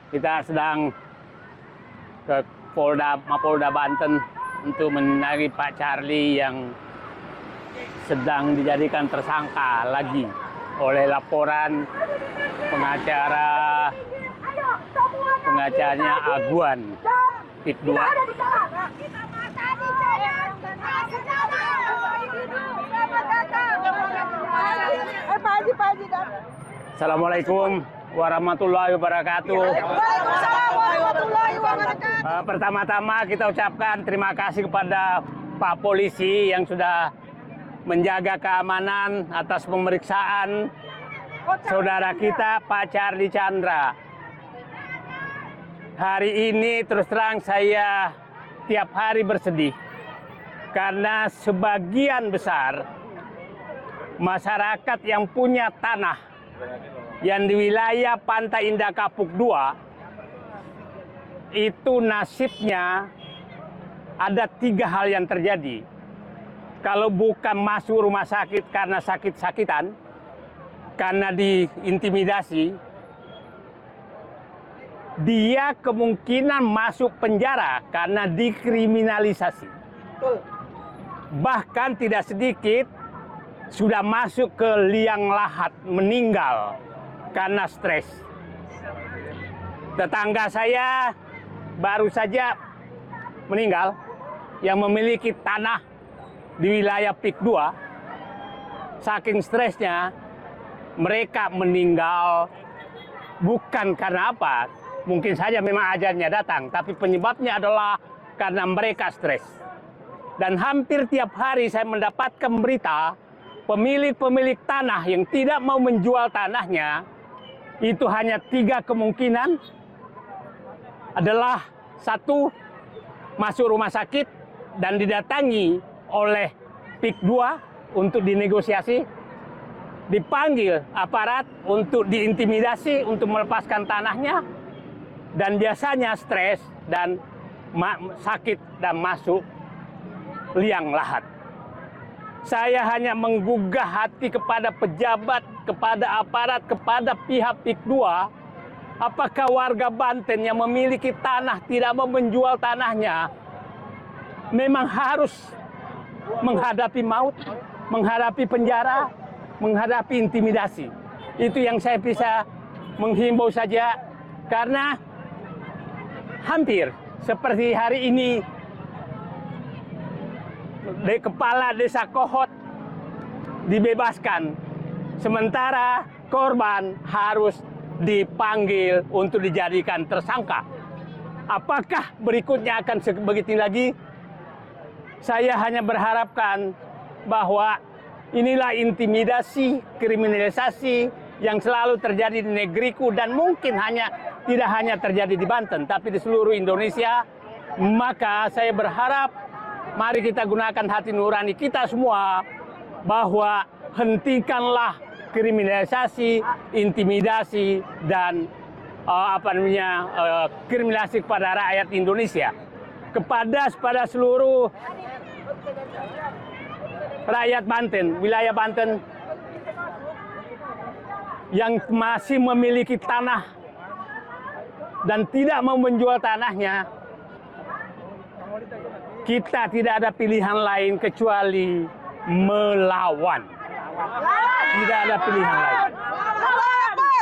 Kita sedang ke Mapolda Banten untuk menagih Pak Charlie yang sedang dijadikan tersangka lagi oleh laporan pengacaranya Aguan PIK 2. Assalamualaikum warahmatullahi wabarakatuh. Pertama-tama kita ucapkan terima kasih kepada Pak Polisi yang sudah menjaga keamanan atas pemeriksaan saudara kita Pak Charlie Chandra. Hari ini terus terang saya tiap hari bersedih karena sebagian besar masyarakat yang punya tanah yang di wilayah Pantai Indah Kapuk 2 itu nasibnya ada 3 hal yang terjadi. Kalau bukan masuk rumah sakit karena sakit-sakitan, karena diintimidasi, dia kemungkinan masuk penjara karena dikriminalisasi. Bahkan tidak sedikit sudah masuk ke liang lahat, meninggal karena stres. Tetangga saya baru saja meninggal yang memiliki tanah di wilayah PIK 2. Saking stresnya mereka meninggal bukan karena apa, mungkin saja memang ajalnya datang, tapi penyebabnya adalah karena mereka stres. Dan hampir tiap hari saya mendapatkan berita pemilik-pemilik tanah yang tidak mau menjual tanahnya, itu hanya 3 kemungkinan adalah: 1, masuk rumah sakit dan didatangi oleh PIK 2 untuk dinegosiasi, dipanggil aparat untuk diintimidasi untuk melepaskan tanahnya, dan biasanya stres dan sakit dan masuk liang lahat. Saya hanya menggugah hati kepada pejabat, kepada aparat, kepada pihak PIK 2. Apakah warga Banten yang memiliki tanah tidak mau menjual tanahnya memang harus menghadapi maut, menghadapi penjara, menghadapi intimidasi? Itu yang saya bisa menghimbau saja, karena hampir seperti hari ini kepala desa Kohot dibebaskan, sementara korban harus dipanggil untuk dijadikan tersangka. Apakah berikutnya akan begitu lagi? Saya hanya berharapkan bahwa inilah intimidasi, kriminalisasi yang selalu terjadi di negeriku, dan mungkin tidak hanya terjadi di Banten, tapi di seluruh Indonesia. Maka saya berharap mari kita gunakan hati nurani kita semua, bahwa hentikanlah kriminalisasi, intimidasi, dan kriminalisasi kepada rakyat Indonesia. Kepada seluruh rakyat Banten, wilayah Banten yang masih memiliki tanah dan tidak mau menjual tanahnya, kita tidak ada pilihan lain kecuali melawan. Tidak ada pilihan lain.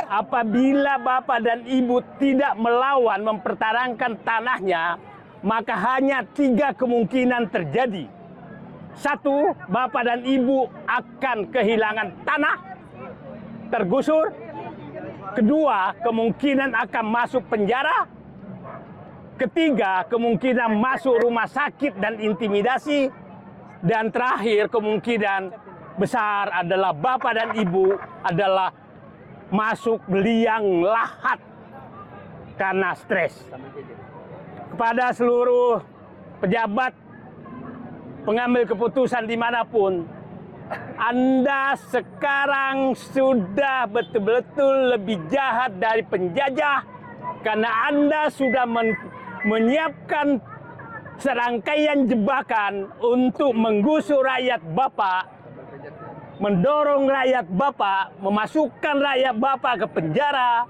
Apabila Bapak dan Ibu tidak melawan, mempertahankan tanahnya, maka hanya 3 kemungkinan terjadi. 1, Bapak dan Ibu akan kehilangan tanah, tergusur. 2, kemungkinan akan masuk penjara. 3, kemungkinan masuk rumah sakit dan intimidasi. Dan terakhir, kemungkinan besar adalah Bapak dan Ibu adalah masuk liang lahat karena stres. Kepada seluruh pejabat, pengambil keputusan dimanapun, Anda sekarang sudah betul-betul lebih jahat dari penjajah, karena Anda sudah menyiapkan serangkaian jebakan untuk menggusur rakyat Bapak, mendorong rakyat Bapak, memasukkan rakyat Bapak ke penjara.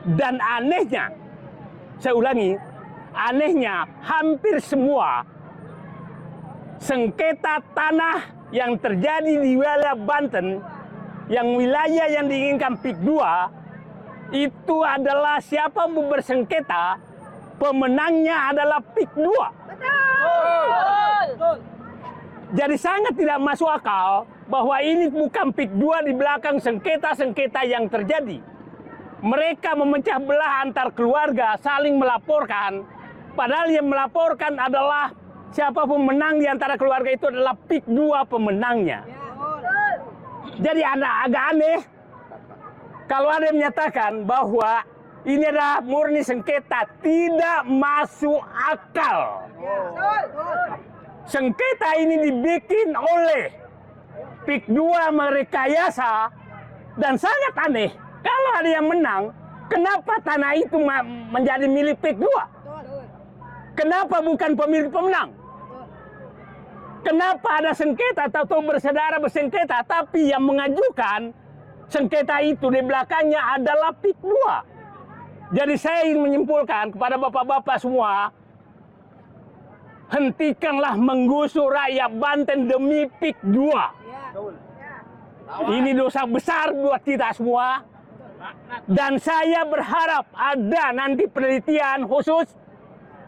Dan anehnya, saya ulangi, anehnya hampir semua sengketa tanah yang terjadi di wilayah Banten, yang wilayah yang diinginkan PIK 2, itu adalah siapa mau bersengketa, pemenangnya adalah PIK 2. Betul. Jadi sangat tidak masuk akal bahwa ini bukan PIK 2 di belakang sengketa-sengketa yang terjadi. Mereka memecah belah antar keluarga, saling melaporkan, padahal yang melaporkan adalah siapa pemenang di antara keluarga itu adalah PIK 2 pemenangnya. Jadi agak aneh kalau ada yang menyatakan bahwa ini adalah murni sengketa, tidak masuk akal. Sengketa ini dibikin oleh PIK 2 merekayasa, dan sangat aneh kalau ada yang menang, kenapa tanah itu menjadi milik PIK 2? Kenapa bukan pemilik pemenang? Kenapa ada sengketa atau bersaudara bersengketa, tapi yang mengajukan sengketa itu di belakangnya adalah PIK 2? Jadi saya ingin menyimpulkan kepada bapak-bapak semua, hentikanlah menggusur rakyat Banten demi PIK 2. Ini dosa besar buat kita semua. Dan saya berharap ada nanti penelitian khusus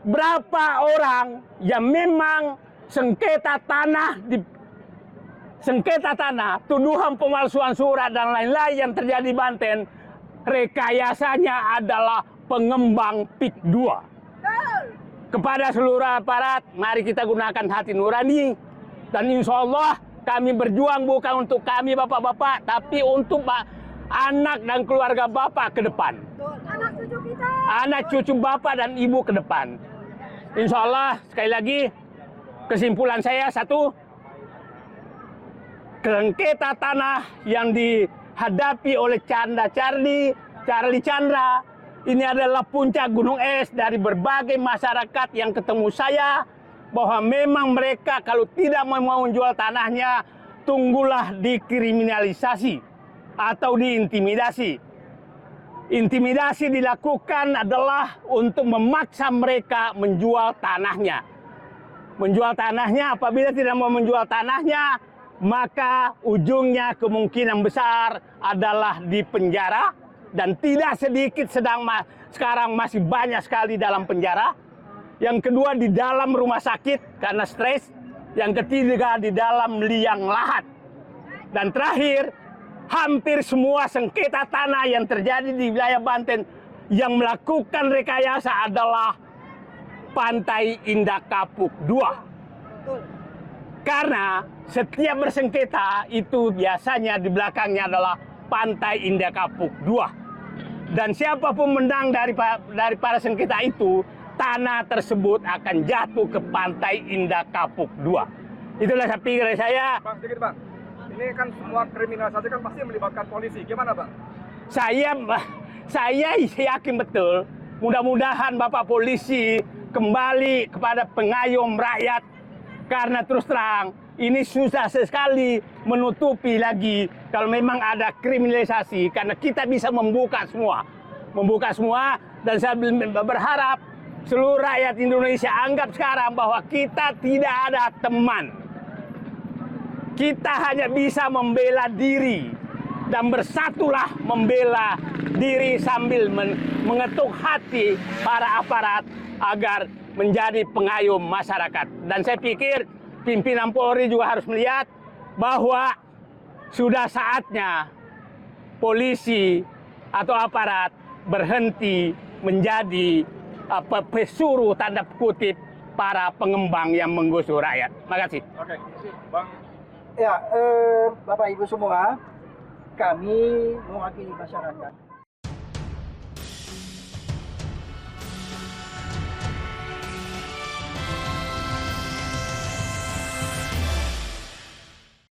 berapa orang yang memang sengketa tanah, tuduhan pemalsuan surat dan lain-lain yang terjadi di Banten, rekayasanya adalah pengembang PIK 2. Kepada seluruh aparat, mari kita gunakan hati nurani. Dan insya Allah kami berjuang bukan untuk kami bapak-bapak, tapi untuk anak dan keluarga bapak ke depan. Anak cucu kita. Anak cucu bapak dan ibu ke depan. Insya Allah, sekali lagi, kesimpulan saya satu, sengketa tanah yang dihadapi oleh Charlie Chandra, ini adalah puncak gunung es dari berbagai masyarakat yang ketemu saya, bahwa memang mereka kalau tidak mau menjual tanahnya, tunggulah dikriminalisasi atau diintimidasi. Intimidasi dilakukan adalah untuk memaksa mereka menjual tanahnya. Menjual tanahnya, apabila tidak mau menjual tanahnya, maka ujungnya kemungkinan besar adalah di penjara. Dan tidak sedikit sekarang masih banyak sekali dalam penjara. Yang kedua di dalam rumah sakit karena stres. Yang ketiga di dalam liang lahat. Dan terakhir, hampir semua sengketa tanah yang terjadi di wilayah Banten yang melakukan rekayasa adalah Pantai Indah Kapuk 2. Karena setiap bersengketa itu biasanya di belakangnya adalah Pantai Indah Kapuk 2. Dan siapapun menang dari para sengketa itu, tanah tersebut akan jatuh ke Pantai Indah Kapuk 2. Itulah saya pikir saya. Bang, sedikit bang. Ini kan semua kriminalisasi kan pasti melibatkan polisi. Gimana bang? Saya yakin betul, mudah-mudahan Bapak Polisi kembali kepada pengayom rakyat. Karena terus terang, ini susah sekali menutupi lagi kalau memang ada kriminalisasi, karena kita bisa membuka semua, dan saya berharap seluruh rakyat Indonesia anggap sekarang bahwa kita tidak ada teman, kita hanya bisa membela diri, dan bersatulah membela diri sambil mengetuk hati para aparat agar menjadi pengayom masyarakat. Dan saya pikir pimpinan Polri juga harus melihat bahwa sudah saatnya polisi atau aparat berhenti menjadi pesuruh tanda kutip para pengembang yang menggusur rakyat. Terima kasih. Oke, bang. Ya, Bapak Ibu semua, kami mewakili masyarakat.